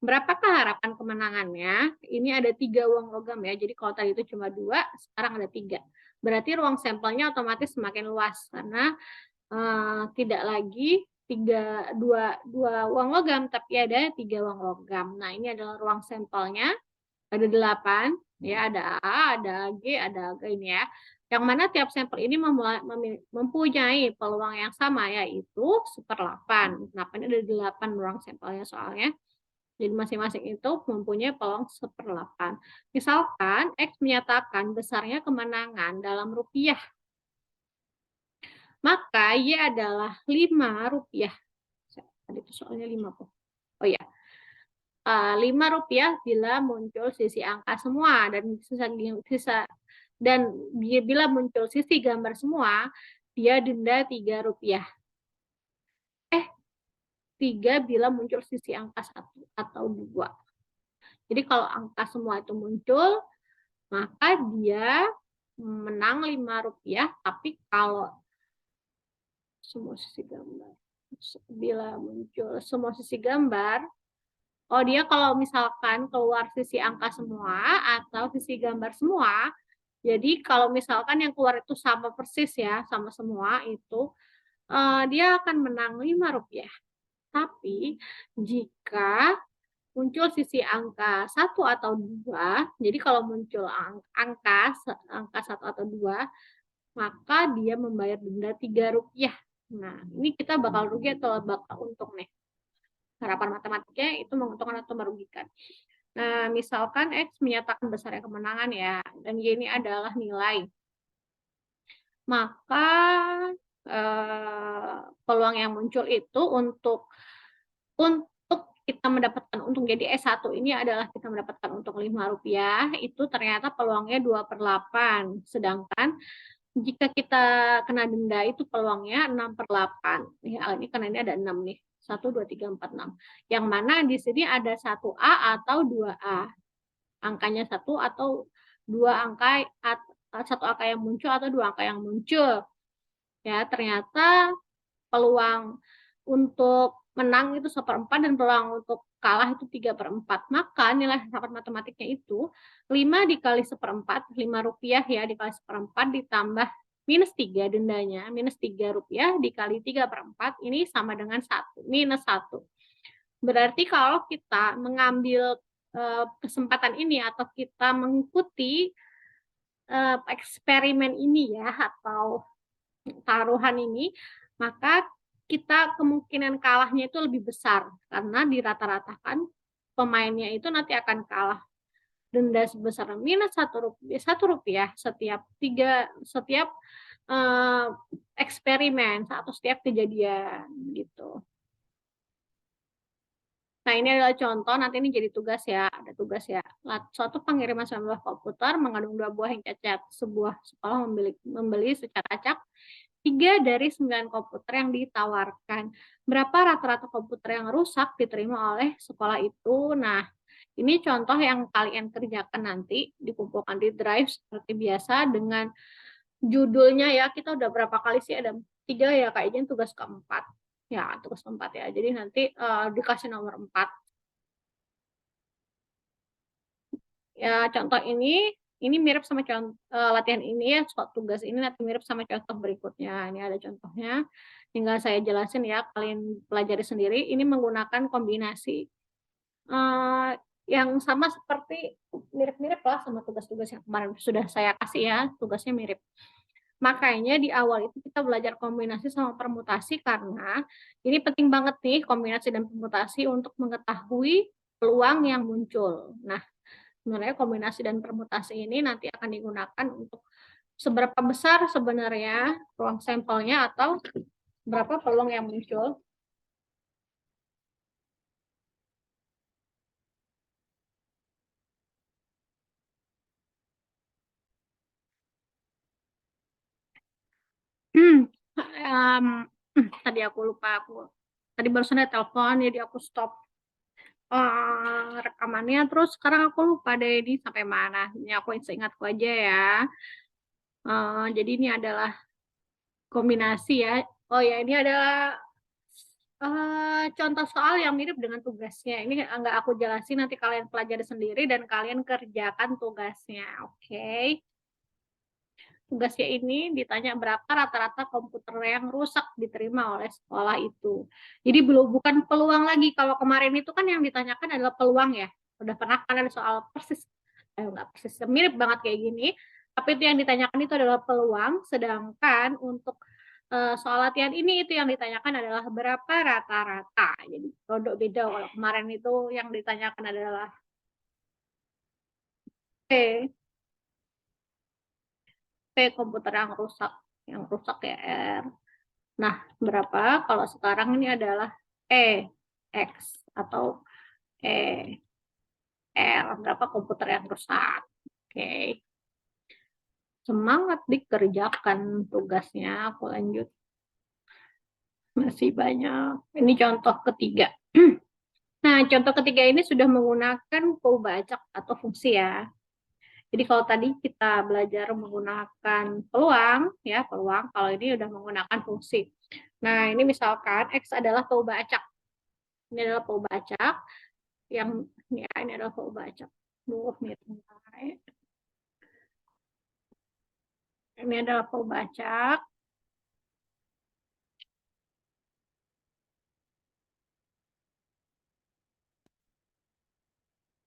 Berapakah harapan kemenangannya? Ini ada 3 uang logam ya. Jadi kalau tadi itu cuma 2, sekarang ada 3. Berarti ruang sampelnya otomatis semakin luas karena tidak lagi 2 uang logam, tapi ada 3 uang logam. Nah, ini adalah ruang sampelnya. Ada 8, ya, ada A, ada G, ada G ini ya. Yang mana tiap sampel ini mempunyai peluang yang sama, yaitu 1/8. Kenapa ini ada 8 ruang sampelnya soalnya. Jadi masing-masing itu mempunyai peluang 1/8. Misalkan X menyatakan besarnya kemenangan dalam rupiah. Maka Y adalah Rp5. Tadi itu soalnya 5 kok. Oh ya. Rp5 bila muncul sisi angka semua dan bila muncul sisi gambar semua, dia denda Rp3. 3 bila muncul sisi angka 1 atau 2. Jadi kalau angka semua itu muncul, maka dia menang Rp5, tapi kalau semua sisi gambar, bila muncul semua sisi gambar, dia kalau misalkan keluar sisi angka semua atau sisi gambar semua, jadi kalau misalkan yang keluar itu sama persis ya, sama semua itu, dia akan menang Rp5. Tapi jika muncul sisi angka 1 atau 2, jadi kalau muncul angka 1 atau 2, maka dia membayar denda Rp3. Nah, ini kita bakal rugi atau bakal untung nih. Harapan matematiknya itu menguntungkan atau merugikan. Nah, misalkan X menyatakan besarnya kemenangan ya, dan Y ini adalah nilai. Maka peluang yang muncul itu untuk kita mendapatkan untung jadi S1 ini adalah kita mendapatkan untung Rp5, itu ternyata peluangnya 2/8. Sedangkan jika kita kena denda itu peluangnya 6/8. Ini karena ini ada 6 nih. 1, 2, 3, 4, 6. Yang mana di sini ada 1A atau 2A. Angkanya 1 atau 2 angka, 1 angka yang muncul atau 2 angka yang muncul. Ya, ternyata peluang untuk menang itu 1/4 dan peluang untuk kalah itu 3/4. Maka nilai harapan matematiknya itu 5 dikali 1/4, Rp5 ya dikali 1/4 ditambah minus 3 dendanya, minus Rp3 dikali 3/4 ini sama dengan 1, minus 1. Berarti kalau kita mengambil kesempatan ini atau kita mengikuti eksperimen ini ya, atau taruhan ini, maka kita kemungkinan kalahnya itu lebih besar karena dirata-ratakan pemainnya itu nanti akan kalah denda sebesar minus ₹1 setiap eksperimen atau setiap kejadian gitu. Nah, ini adalah contoh, nanti ini jadi tugas ya, ada tugas ya. Suatu pengiriman 19 komputer mengandung 2 buah yang cacat. Sebuah sekolah membeli secara acak 3 dari 9 komputer yang ditawarkan. Berapa rata-rata komputer yang rusak diterima oleh sekolah itu? Nah, ini contoh yang kalian kerjakan nanti, dikumpulkan di drive seperti biasa dengan judulnya ya. Kita udah berapa kali sih, ada 3 ya, kayaknya tugas keempat. Ya, tugas keempat ya. Jadi nanti dikasih nomor 4. Ya, contoh ini mirip sama latihan ini ya, tugas ini nanti mirip sama contoh berikutnya. Ini ada contohnya, tinggal saya jelasin ya, kalian pelajari sendiri. Ini menggunakan kombinasi yang sama seperti mirip-mirip lah sama tugas-tugas yang kemarin sudah saya kasih ya, tugasnya mirip. Makanya di awal itu kita belajar kombinasi sama permutasi karena ini penting banget nih kombinasi dan permutasi untuk mengetahui peluang yang muncul. Nah, sebenarnya kombinasi dan permutasi ini nanti akan digunakan untuk seberapa besar sebenarnya ruang sampelnya atau berapa peluang yang muncul. Tadi aku lupa, tadi barusan ada telepon jadi aku stop rekamannya, terus sekarang aku lupa deh ini sampai mana. Ini aku ingatku aja ya. Jadi ini adalah kombinasi ya. Oh ya, ini adalah contoh soal yang mirip dengan tugasnya. Ini nggak aku jelasin, nanti kalian pelajari sendiri dan kalian kerjakan tugasnya. Oke. Tugasnya ini ditanya berapa rata-rata komputer yang rusak diterima oleh sekolah itu. Jadi bukan peluang lagi. Kalau kemarin itu kan yang ditanyakan adalah peluang ya. Udah pernah kan ada soal persis, nggak persis, mirip banget kayak gini. Tapi itu yang ditanyakan itu adalah peluang. Sedangkan untuk soal latihan ini itu yang ditanyakan adalah berapa rata-rata. Jadi rodok beda. Kalau kemarin itu yang ditanyakan adalah P. P komputer yang rusak ya R. Nah, berapa? Kalau sekarang ini adalah E, X, atau E, L. Berapa komputer yang rusak? Oke. Semangat dikerjakan tugasnya. Aku lanjut. Masih banyak. Ini contoh ketiga. Nah, contoh ketiga ini sudah menggunakan pembacak atau fungsi ya. Jadi kalau tadi kita belajar menggunakan peluang, ya peluang. Kalau ini udah menggunakan fungsi. Nah, ini misalkan X adalah pembacak. Ini adalah pembacak yang ya, ini adalah pembacak. Ini adalah pembacak.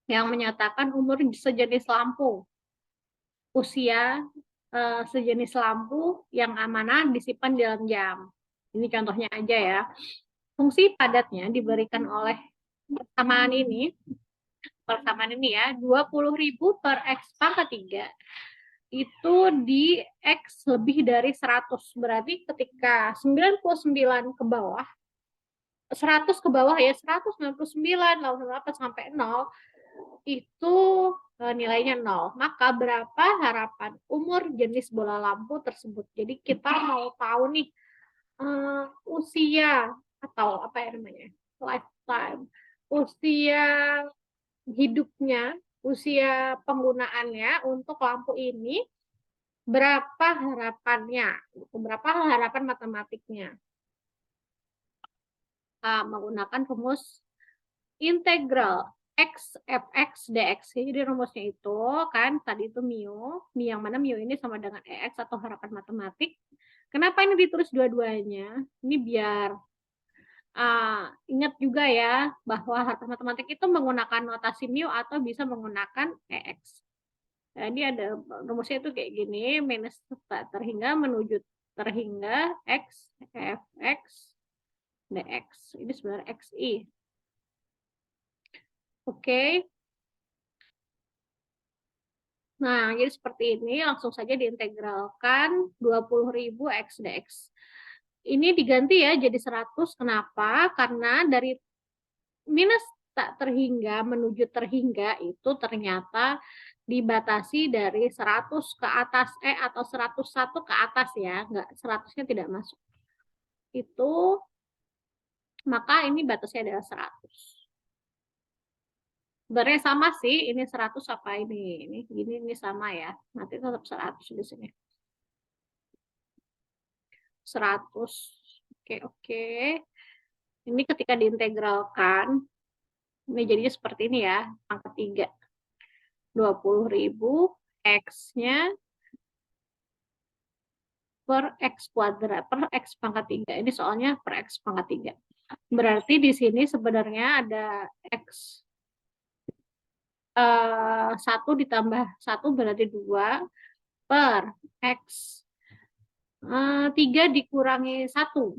Yang menyatakan umur sejenis lampu. Usia sejenis lampu yang amanah disimpan dalam jam. Ini contohnya aja ya. Fungsi padatnya diberikan oleh persamaan ini ya, 20.000 per X pangkat 3 itu di X lebih dari 100. Berarti ketika 99 ke bawah, 100 ke bawah ya, 199, 88 sampai 0, itu nilainya 0. Maka berapa harapan umur jenis bola lampu tersebut? Jadi kita mau tahu nih usia atau apa ya namanya? Lifetime. Usia hidupnya, usia penggunaannya untuk lampu ini berapa harapannya? Berapa harapan matematiknya? Menggunakan rumus integral x fx dx. Jadi rumusnya itu kan tadi itu mu yang mana mu ini sama dengan ex atau harapan matematik. Kenapa ini ditulis dua-duanya? Ini biar Ingat juga ya bahwa matematik itu menggunakan notasi mu atau bisa menggunakan EX. Jadi ada rumusnya itu kayak gini, minus tak terhingga menuju terhingga X, Fx, dx. Ini sebenarnya XI. Oke. Nah, jadi seperti ini, langsung saja diintegralkan 20.000 X dx. Ini diganti ya jadi 100, kenapa? Karena dari minus tak terhingga menuju terhingga itu ternyata dibatasi dari 100 ke atas, atau 101 ke atas ya, enggak, 100-nya tidak masuk. Itu, maka ini batasnya adalah 100. Sebenarnya sama sih, ini 100 apa ini gini, ini sama ya, nanti tetap 100 di sini. 100, oke. Ini ketika diintegralkan, ini jadinya seperti ini ya, pangkat 3. 20.000 X-nya per X kuadrat, per X pangkat 3. Ini soalnya per X pangkat 3. Berarti di sini sebenarnya ada X 1 ditambah 1 berarti 2 per X 3 dikurangi 1.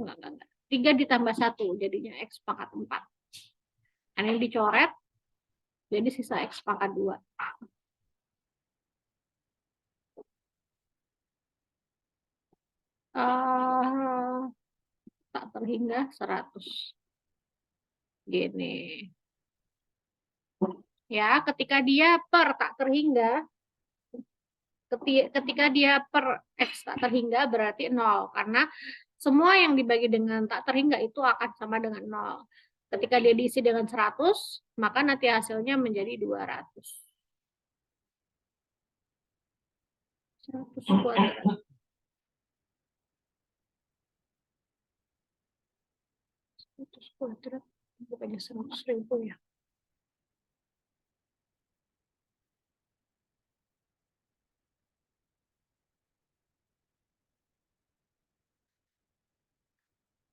Enggak. 3 ditambah 1 jadinya X pangkat 4. Ini dicoret, jadi sisa X pangkat 2. Tak terhingga 100. Gini. Ya, ketika dia per tak terhingga, ketika dia per X tak terhingga berarti 0. Karena semua yang dibagi dengan tak terhingga itu akan sama dengan 0. Ketika dia diisi dengan 100, maka nanti hasilnya menjadi 200. 100 kuadrat. 100 kuadrat. Bukannya 100.000 ya.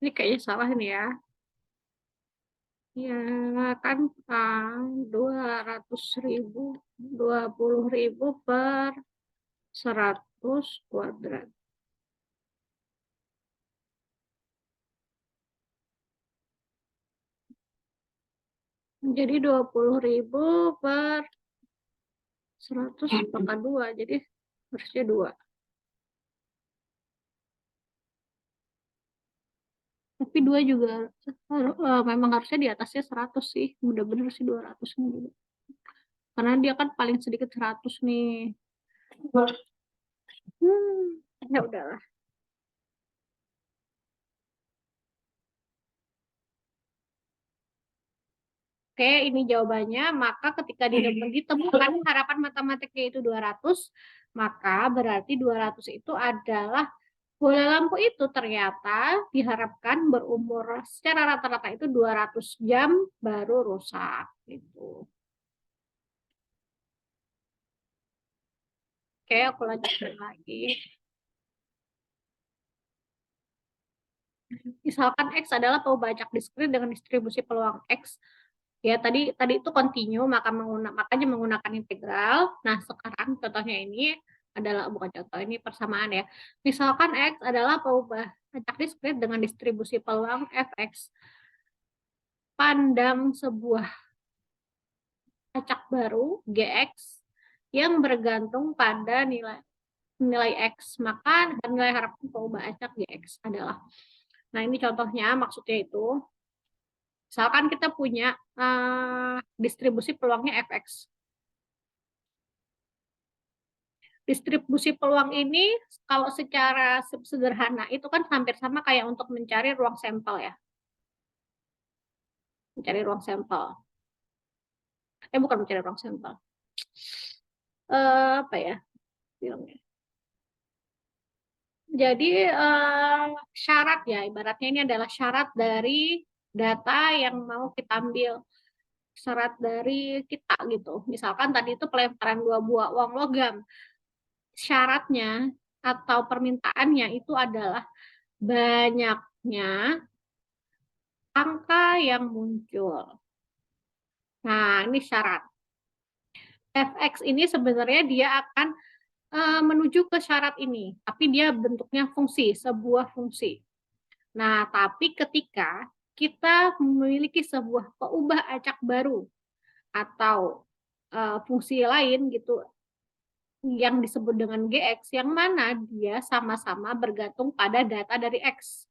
Ini kayaknya salah nih ya. Ya kan 200.000, 20.000 per 100 kuadrat. Jadi 20.000 per 100 pangkat 2, jadi harusnya 2. Tapi 2 juga memang harusnya di atasnya 100 sih. Bener-bener sih 200 juga. Karena dia kan paling sedikit 100 nih. Ya udahlah. Oke, ini jawabannya. Maka ketika ditemukan harapan matematiknya itu 200, maka berarti 200 itu adalah bola lampu itu ternyata diharapkan berumur secara rata-rata itu 200 jam baru rusak. Gitu. Oke, aku lanjutkan lagi. Misalkan X adalah pembacak diskrit dengan distribusi peluang X. Ya, tadi itu kontinu, makanya menggunakan integral. Nah, sekarang contohnya ini adalah, bukan contoh, ini persamaan ya. Misalkan X adalah pembacak diskrit dengan distribusi peluang Fx. Pandang sebuah acak baru, Gx, yang bergantung pada nilai X. Maka nilai harapan pengubah acak Gx adalah. Nah, ini contohnya, maksudnya itu, misalkan kita punya distribusi peluangnya Fx. Distribusi peluang ini, kalau secara sederhana, itu kan hampir sama kayak untuk mencari ruang sampel ya. Mencari ruang sampel. Bukan mencari ruang sampel. Apa ya? Bilangnya. Jadi syarat ya, ibaratnya ini adalah syarat dari data yang mau kita ambil, syarat dari kita gitu. Misalkan tadi itu pelemparan 2 buah uang logam, syaratnya atau permintaannya itu adalah banyaknya angka yang muncul. Nah, ini syarat. Fx ini sebenarnya dia akan menuju ke syarat ini, tapi dia bentuknya fungsi, sebuah fungsi. Nah, tapi ketika kita memiliki sebuah peubah acak baru atau fungsi lain gitu yang disebut dengan Gx, yang mana dia sama-sama bergantung pada data dari X.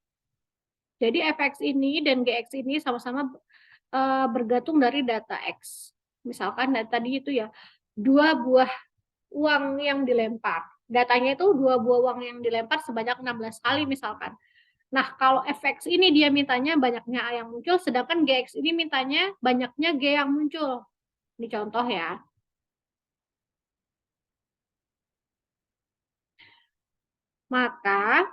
Jadi Fx ini dan Gx ini sama-sama bergantung dari data X. Misalkan tadi itu ya, 2 buah uang yang dilempar. Datanya itu 2 buah uang yang dilempar sebanyak 16 kali misalkan. Nah, kalau Fx ini dia mintanya banyaknya A yang muncul, sedangkan Gx ini mintanya banyaknya G yang muncul. Ini contoh ya. Maka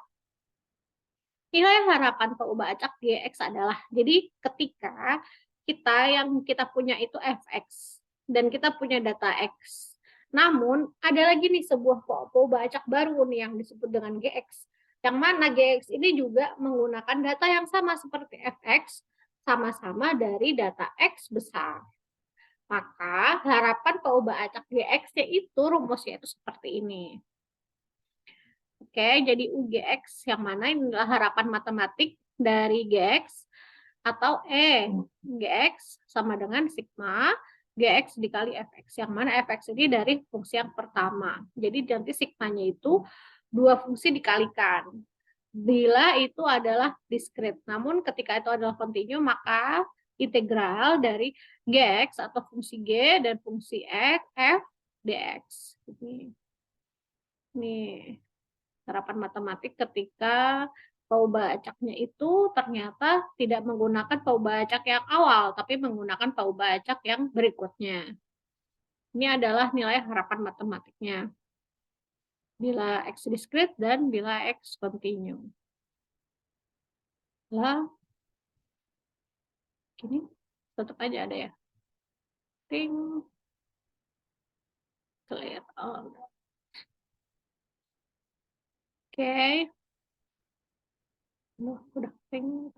nilai harapan peubah acak Gx adalah, jadi ketika kita punya itu Fx dan kita punya data X. Namun ada lagi nih sebuah peubah acak baru nih yang disebut dengan Gx. Yang mana Gx ini juga menggunakan data yang sama seperti Fx, sama-sama dari data X besar. Maka harapan peubah acak Gx-nya itu rumusnya itu seperti ini. Oke, jadi UGX yang mana inilah harapan matematik dari GX atau GX sama dengan sigma GX dikali Fx, yang mana Fx ini dari fungsi yang pertama. Jadi nanti sigmanya itu dua fungsi dikalikan. Bila itu adalah diskrit. Namun ketika itu adalah kontinu, maka integral dari Gx atau fungsi G dan fungsi X, F dx. Nih harapan matematik ketika peubah acaknya itu ternyata tidak menggunakan peubah acak yang awal, tapi menggunakan peubah acak yang berikutnya. Ini adalah nilai harapan matematiknya. Bila X diskrit dan bila X kontinu. Lah, ini tetap aja ada ya. Ting, clear all. Oke. Udah pring.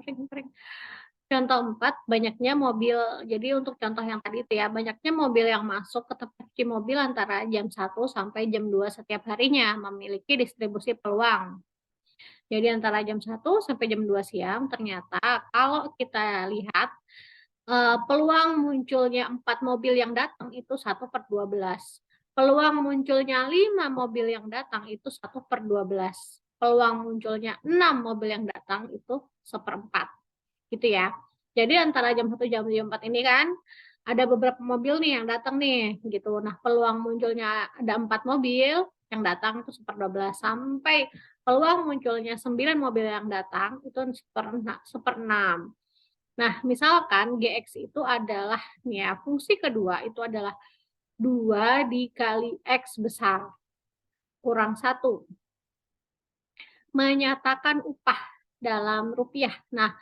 Contoh 4, banyaknya mobil. Jadi untuk contoh yang tadi itu ya, banyaknya mobil yang masuk ke tempat cuci mobil antara jam 1 sampai jam 2 setiap harinya memiliki distribusi peluang. Jadi antara jam 1 sampai jam 2 siang, ternyata kalau kita lihat peluang munculnya 4 mobil yang datang itu 1/12. Peluang munculnya 5 mobil yang datang itu 1/12. Peluang munculnya 6 mobil yang datang itu 1/4. Gitu ya. Jadi antara jam 1 jam 4 ini kan ada beberapa mobil nih yang datang nih gitu. Nah, peluang munculnya ada 4 mobil yang datang itu 1/12 sampai peluang munculnya 9 mobil yang datang itu 1/6. Nah, misalkan Gx itu adalah nih ya, fungsi kedua itu adalah 2 dikali X besar kurang 1. Menyatakan upah dalam rupiah. Nah,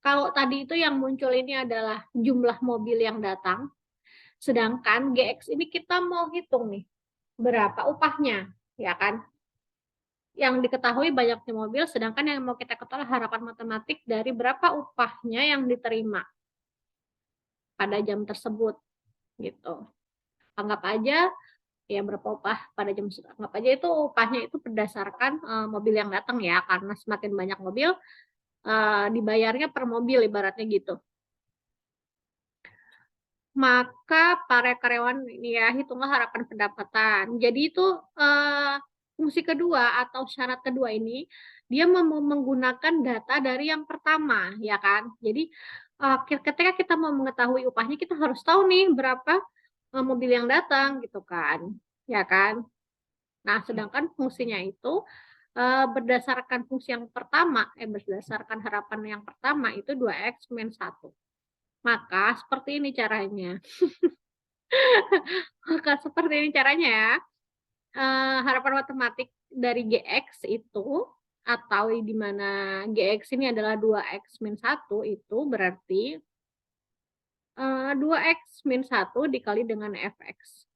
kalau tadi itu yang muncul ini adalah jumlah mobil yang datang, sedangkan Gx ini kita mau hitung nih, berapa upahnya, ya kan? Yang diketahui banyaknya mobil, sedangkan yang mau kita ketahui harapan matematik dari berapa upahnya yang diterima pada jam tersebut, gitu. Anggap aja ya berapa upah pada jam anggap aja itu upahnya itu berdasarkan mobil yang datang ya, karena semakin banyak mobil dibayarnya per mobil ibaratnya gitu. Maka para karyawan ini ya hitunglah harapan pendapatan. Jadi itu fungsi kedua atau syarat kedua ini dia menggunakan data dari yang pertama, ya kan? Jadi ketika kita mau mengetahui upahnya kita harus tahu nih berapa mobil yang datang gitu kan, ya kan? Nah, sedangkan fungsinya itu berdasarkan fungsi yang pertama, berdasarkan harapan yang pertama itu 2x min 1. Maka seperti ini caranya. Maka seperti ini caranya ya. Harapan matematik dari Gx itu atau di mana Gx ini adalah 2x min 1 itu berarti 2x min 1 dikali dengan fx.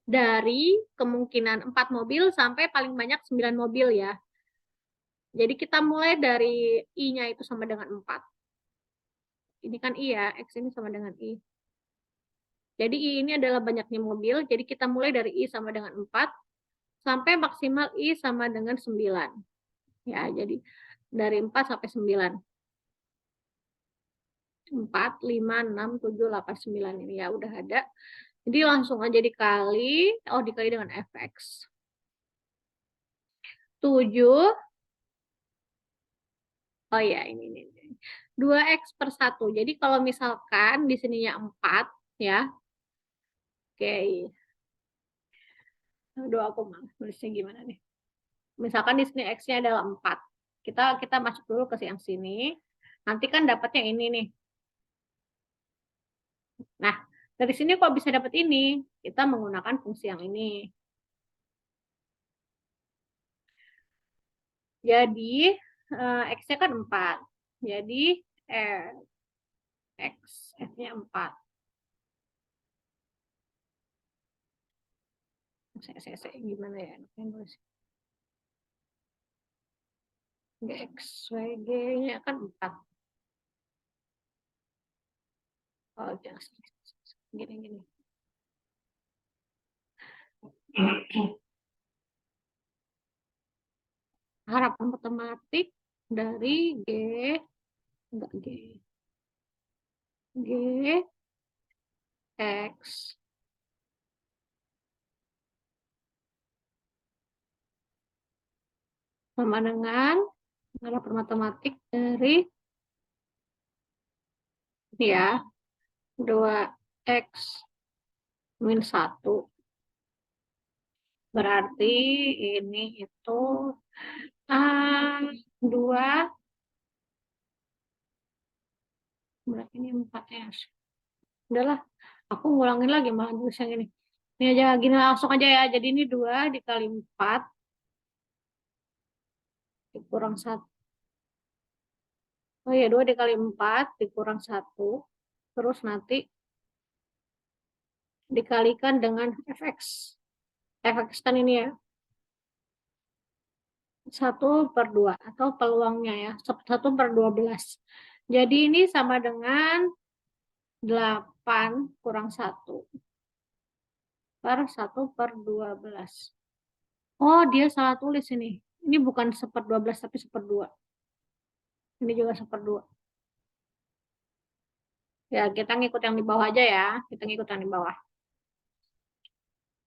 Dari kemungkinan 4 mobil sampai paling banyak 9 mobil ya. Jadi kita mulai dari I-nya itu sama dengan 4. ini kan I ya, X ini sama dengan I. Jadi I ini adalah banyaknya mobil, jadi kita mulai dari I sama dengan 4, sampai maksimal I sama dengan 9. Ya, jadi dari 4 sampai 9. 4, 5, 6, 7, 8, 9 ini ya udah ada. Jadi langsung aja dikali, dikali dengan fx. 7, oh ya ini. 2x per 1. Jadi kalau misalkan di sininya 4 ya. Oke. Aduh aku malas nulisnya gimana nih. Misalkan di sini x-nya adalah 4. Kita masuk dulu ke yang sini. Nanti kan dapatnya ini nih. Nah, dari sini kok bisa dapat ini? Kita menggunakan fungsi yang ini. Jadi, X-nya kan 4. Jadi, X, F-nya 4. Saya gimana ya? X, Y, G-nya kan 4. Oh, jangan gini. Harapan matematik dari G, enggak G, X, sama dengan harapan matematik dari ya 2X min 1. Berarti ini itu 2, berarti ini 4 ya. Udahlah, aku ngulangin lagi malah nulis yang ini. Ini aja gini langsung aja ya. Jadi ini 2 dikali 4 dikurang 1. Oh iya, 2 dikali 4 dikurang 1. Terus nanti dikalikan dengan fx. Fx kan ini ya. 1/2 atau peluangnya ya. 1/12. Jadi ini sama dengan 8 kurang 1 per 1/12. Oh, dia salah tulis ini. Ini bukan 1/12 tapi 1/2. Ini juga 1/2. Ya, kita ngikut yang di bawah aja ya. Kita ngikut yang di bawah.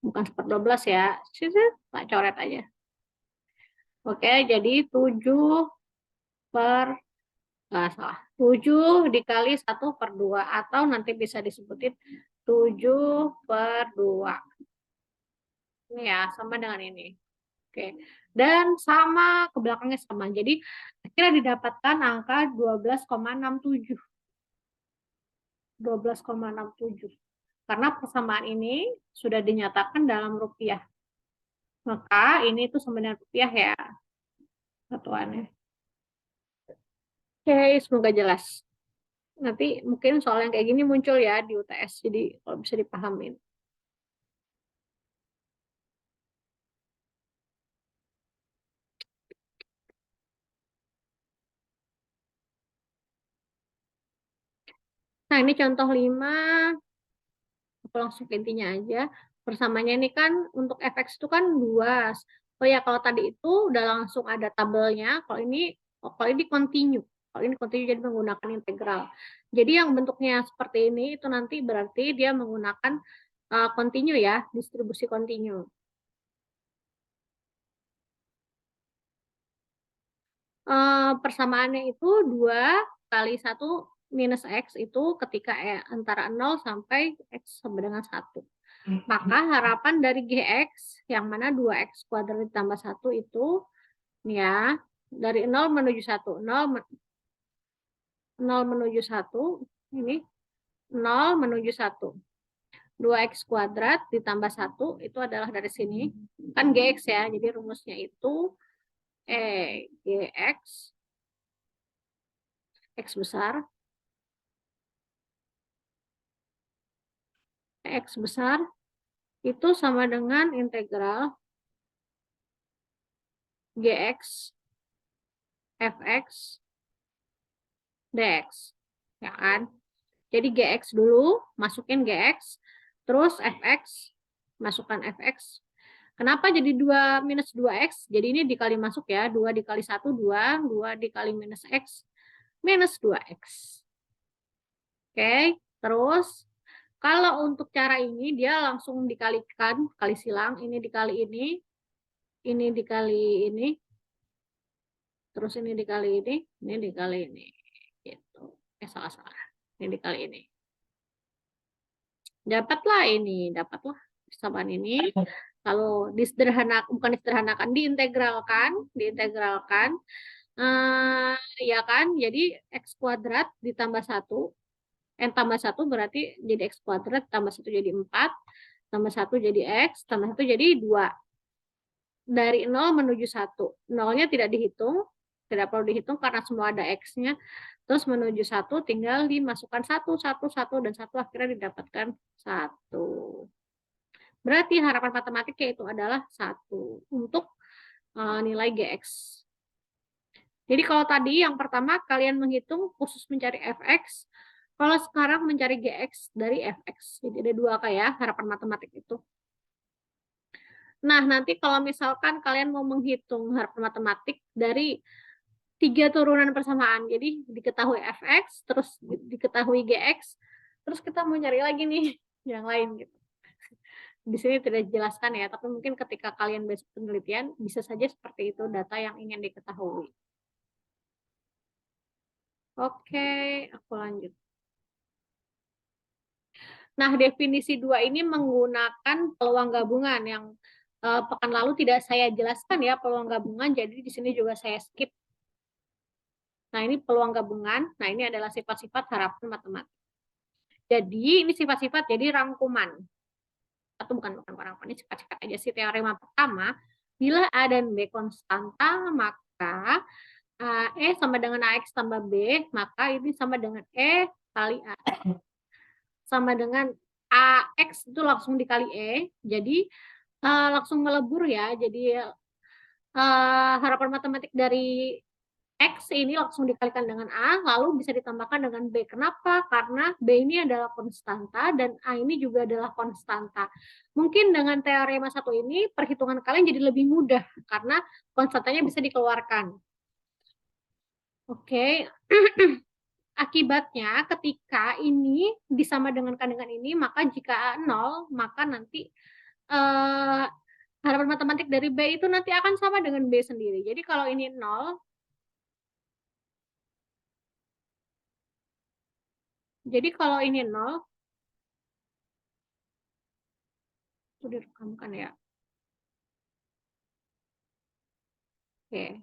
Bukan 1/12 ya. Tak coret aja. Oke, jadi 7 per, salah. 7 dikali 1/2. Atau nanti bisa disebutin 7/2. Ini ya, sama dengan ini. Oke. Dan sama, ke belakangnya sama. Jadi, akhirnya didapatkan angka 12,67. 12,67. Karena persamaan ini sudah dinyatakan dalam rupiah. Maka ini tuh sama dengan rupiah ya. Satuannya. Oke, semoga jelas. Nanti mungkin soal yang kayak gini muncul ya di UTS. Jadi kalau bisa dipahamin. Nah, ini contoh 5. Aku langsung ke intinya aja. Persamanya ini kan untuk fx itu kan luas. Oh ya, kalau tadi itu udah langsung ada tabelnya. Kalau ini continue. Kalau ini continue jadi menggunakan integral. Jadi yang bentuknya seperti ini itu nanti berarti dia menggunakan continue ya, distribusi continue. Persamaannya itu 2 kali 1 minus X itu ketika antara 0 sampai X sama dengan 1. Maka harapan dari GX, yang mana 2X kuadrat ditambah 1 itu, ya, dari 0 menuju 1. 0 menuju 1, ini 0 menuju 1. 2X kuadrat ditambah 1 itu adalah dari sini. Kan GX ya, jadi rumusnya itu GX X besar X besar itu sama dengan integral Gx Fx dx ya kan? Jadi GX dulu, masukin GX, terus FX, masukkan FX. Kenapa jadi 2 minus 2X? Jadi ini dikali masuk ya, 2 dikali 1, 2, 2 dikali minus X, minus 2X. Oke, terus kalau untuk cara ini dia langsung dikalikan, kali silang, ini dikali ini dikali ini, terus ini dikali ini dikali ini. Gitu. Salah-salah. Ini dikali ini. Dapatlah ini, dapatlah persamaan ini. Kalau bukan disederhanakan, diintegralkan, ya kan? Jadi X kuadrat ditambah 1, N tambah 1 berarti jadi X kuadrat, tambah 1 jadi 4, tambah 1 jadi X, tambah 1 jadi 2. Dari 0 menuju 1. 0-nya tidak dihitung, tidak perlu dihitung karena semua ada X-nya. Terus menuju 1 tinggal dimasukkan 1, 1, 1, dan 1 akhirnya didapatkan 1. Berarti harapan matematiknya itu adalah 1 untuk nilai GX. Jadi kalau tadi yang pertama kalian menghitung khusus mencari fx, kalau sekarang mencari gx dari fx. Jadi ada 2 kayak harapan matematik itu. Nah, nanti kalau misalkan kalian mau menghitung harapan matematik dari 3 turunan persamaan. Jadi diketahui fx, terus diketahui gx, terus kita mau nyari lagi nih yang lain gitu. Di sini tidak dijelaskan ya, tapi mungkin ketika kalian besok penelitian bisa saja seperti itu data yang ingin diketahui. Oke, aku lanjut. Nah, definisi 2 ini menggunakan peluang gabungan yang pekan lalu tidak saya jelaskan ya peluang gabungan, jadi di sini juga saya skip. Nah, ini peluang gabungan. Nah, ini adalah sifat-sifat harapan matematik. Jadi, ini sifat-sifat jadi rangkuman. Atau bukan rangkuman, ini sifat-sifat aja sih. Teorema pertama, bila A dan B konstanta, maka E sama dengan AX tambah B, maka ini sama dengan E kali A. Sama dengan AX itu langsung dikali E, jadi langsung melebur ya. Jadi harapan matematik dari X ini langsung dikalikan dengan A, lalu bisa ditambahkan dengan B. Kenapa? Karena B ini adalah konstanta dan A ini juga adalah konstanta. Mungkin dengan teorema 1 ini, perhitungan kalian jadi lebih mudah karena konstantanya bisa dikeluarkan. Oke. Akibatnya ketika ini disama dengan ini, maka jika A 0, maka nanti harapan matematik dari B itu nanti akan sama dengan B sendiri. Jadi kalau ini 0, jadi kalau ini 0, itu direkamkan ya. Oke.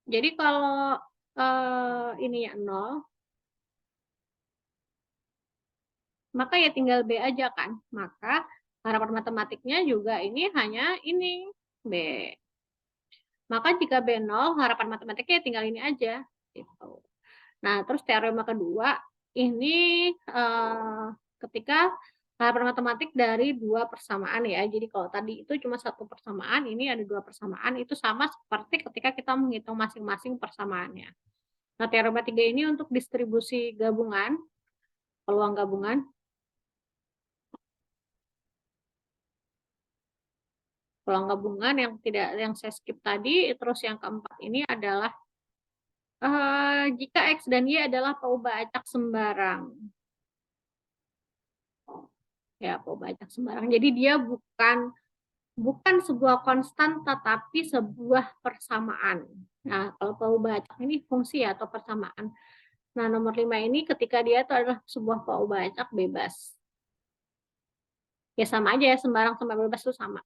Jadi kalau ini ya 0, maka ya tinggal B aja kan. Maka harapan matematiknya juga ini hanya ini B. Maka jika B 0, harapan matematiknya tinggal ini aja. Gitu. Nah, terus teorema kedua, ini ketika harapan matematik dari 2 persamaan ya. Jadi kalau tadi itu cuma 1 persamaan, ini ada 2 persamaan, itu sama seperti ketika kita menghitung masing-masing persamaannya. Nah, teorema 3 ini untuk distribusi gabungan, peluang gabungan. Peluang gabungan yang saya skip tadi, terus yang keempat ini adalah jika X dan Y adalah peubah acak sembarang. Ya, peubah acak sembarang. Jadi dia bukan sebuah konstan, tetapi sebuah persamaan. Nah, kalau peubah acak ini fungsi atau persamaan. Nah, nomor 5 ini ketika dia itu adalah sebuah peubah acak bebas. Ya sama aja ya, sembarang sama bebas itu sama.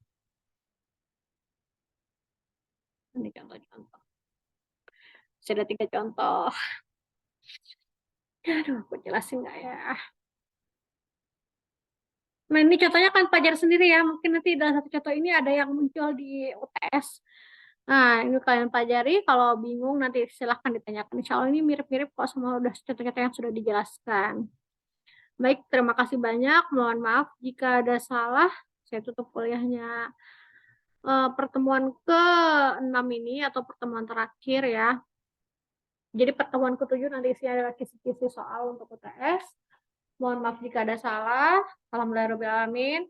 Ini contoh-contoh. Saya ada 3 contoh. Aduh, aku jelasin nggak ya? Nah, ini contohnya kan pelajar sendiri ya. Mungkin nanti dalam satu contoh ini ada yang muncul di UTS. Nah, ini kalian pelajari. Kalau bingung nanti silahkan ditanyakan. Insya Allah ini mirip-mirip kok sama udah contoh-contoh yang sudah dijelaskan. Baik, terima kasih banyak. Mohon maaf jika ada salah. Saya tutup kuliahnya pertemuan ke-6 ini atau pertemuan terakhir ya. Jadi pertemuan ke-7 nanti isinya adalah kisi-kisi soal untuk UTS. Mohon maaf jika ada salah. Alhamdulillahirabbil alamin.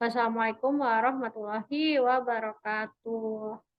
Wassalamualaikum warahmatullahi wabarakatuh.